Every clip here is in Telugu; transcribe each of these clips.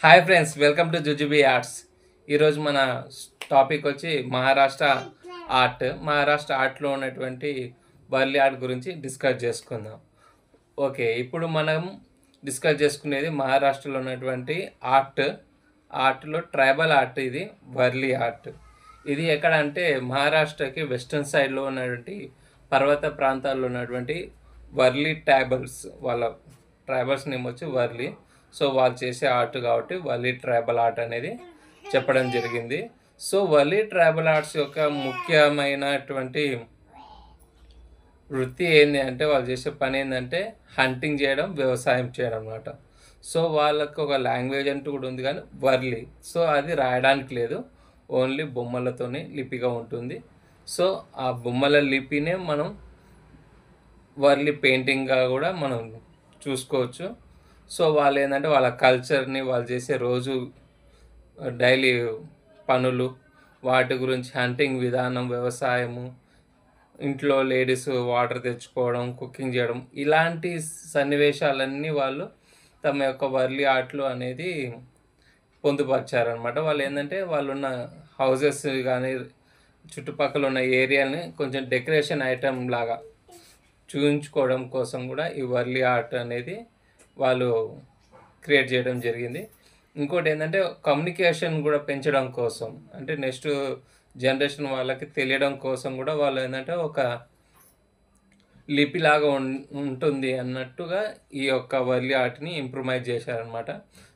Hi friends, welcome to jujubi arts. ఈరోజు మన టాపిక్ వచ్చి మహారాష్ట్ర ఆర్ట్లో ఉన్నటువంటి వర్లీ ఆర్ట్ గురించి డిస్కస్ చేసుకుందాం. ఓకే, ఇప్పుడు మనం డిస్కస్ చేసుకునేది మహారాష్ట్రలో ఉన్నటువంటి ఆర్ట్లో ట్రైబల్ ఆర్ట్. ఇది వర్లీ ఆర్ట్. ఇది ఎక్కడ అంటే మహారాష్ట్రకి వెస్టర్న్ సైడ్లో ఉన్నటువంటి పర్వత ప్రాంతాల్లో ఉన్నటువంటి వర్లీ ట్రైబల్స్, వాళ్ళ ట్రైబల్స్ నేమ్ వచ్చి వర్లీ. సో వాళ్ళు చేసే ఆర్ట్ కాబట్టి వర్లీ ట్రైబల్ ఆర్ట్ అనేది చెప్పడం జరిగింది. సో వర్లీ ట్రైబల్ ఆర్ట్స్ యొక్క ముఖ్యమైనటువంటి వృత్తి ఏంటి అంటే, వాళ్ళు చేసే పని ఏంటంటే హంటింగ్ చేయడం, వ్యవసాయం చేయడం అన్నమాట. సో వాళ్ళకు ఒక లాంగ్వేజ్ అంటూ కూడా ఉంది, కానీ వర్లీ. సో అది రాయడానికి లేదు, ఓన్లీ బొమ్మలతోనే లిపిగా ఉంటుంది. సో ఆ బొమ్మల లిపినే మనం వర్లీ పెయింటింగ్గా కూడా మనం చూసుకోవచ్చు. సో వాళ్ళు ఏంటంటే వాళ్ళ కల్చర్ని, వాళ్ళు చేసే రోజు డైలీ పనులు, వాటి గురించి, హంటింగ్ విధానం, వ్యవసాయము, ఇంట్లో లేడీస్ వాటర్ తెచ్చుకోవడం, కుకింగ్ చేయడం, ఇలాంటి సన్నివేశాలన్నీ వాళ్ళు తమ యొక్క వర్లీ ఆర్ట్లో అనేది పొందుపరిచారనమాట. వాళ్ళు ఏంటంటే వాళ్ళున్న హౌజెస్ కానీ చుట్టుపక్కల ఉన్న ఏరియాని కొంచెం డెకరేషన్ ఐటమ్ లాగా చూపించుకోవడం కోసం కూడా ఈ వర్లీ ఆర్ట్ అనేది వాళ్ళు క్రియేట్ చేయడం జరిగింది. ఇంకోటి ఏంటంటే కమ్యూనికేషన్ కూడా పెంచడం కోసం, అంటే నెక్స్ట్ జనరేషన్ వాళ్ళకి తెలియడం కోసం కూడా వాళ్ళు ఏంటంటే ఒక లిపిలాగా ఉంటుంది అన్నట్టుగా ఈ యొక్క వర్లీ ఆర్ట్ని ఇంప్రూవైజ్ చేశారనమాట.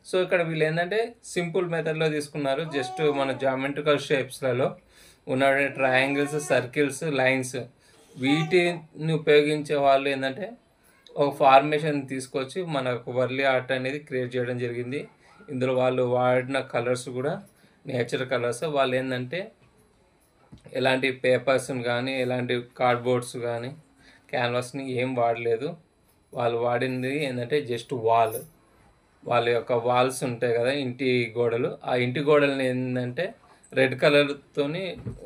సో ఇక్కడ వీళ్ళు ఏంటంటే సింపుల్ మెథడ్లో తీసుకున్నారు. జస్ట్ మన జామెట్రికల్ షేప్స్లలో ఉన్న ట్రయాంగిల్స్, సర్కిల్స్, లైన్స్, వీటిని ఉపయోగించే వాళ్ళు ఏంటంటే ఒక ఫార్మేషన్ తీసుకొచ్చి మనకు వర్లీ ఆర్ట్ అనేది క్రియేట్ చేయడం జరిగింది. ఇందులో వాళ్ళు వాడిన కలర్స్ కూడా నేచర్ కలర్స్. వాళ్ళు ఏంటంటే ఎలాంటి పేపర్స్ని కానీ, ఎలాంటి కార్డ్బోర్డ్స్ కానీ, క్యాన్వాస్ని ఏం వాడలేదు. వాళ్ళు వాడింది ఏంటంటే జస్ట్ వాళ్ళ యొక్క వాల్స్ ఉంటాయి కదా, ఇంటి గోడలు. ఆ ఇంటి గోడలని ఏంటంటే రెడ్ కలర్తోని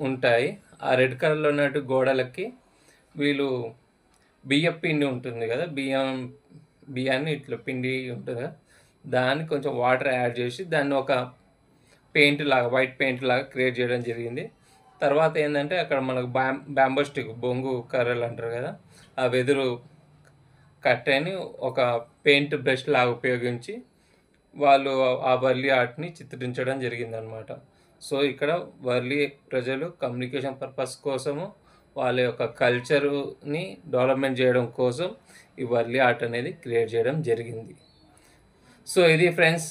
ఉంటాయి. ఆ రెడ్ కలర్లో ఉన్నట్టు గోడలకి వీళ్ళు బియ్యం పిండి ఉంటుంది కదా, బియ్యాన్ని ఇట్లా పిండి ఉంటుంది కదా, దాన్ని కొంచెం వాటర్ యాడ్ చేసి దాన్ని ఒక పెయింట్ లాగా, వైట్ పెయింట్ లాగా క్రియేట్ చేయడం జరిగింది. తర్వాత ఏంటంటే అక్కడ మనకు బ్యాంబో స్టిక్, బొంగు కర్రలు అంటారు కదా, ఆ వెదురు కట్టెని ఒక పెయింట్ బ్రష్ లాగా ఉపయోగించి వాళ్ళు ఆ వర్లీ ఆర్ట్ని చిత్రించడం జరిగిందనమాట. సో ఇక్కడ వర్లీ ప్రజలు కమ్యూనికేషన్ పర్పస్ కోసము, వాళ్ళ యొక్క కల్చరుని డెవలప్మెంట్ చేయడం కోసం ఈ వర్లీ ఆర్ట్ అనేది క్రియేట్ చేయడం జరిగింది. సో ఇది ఫ్రెండ్స్,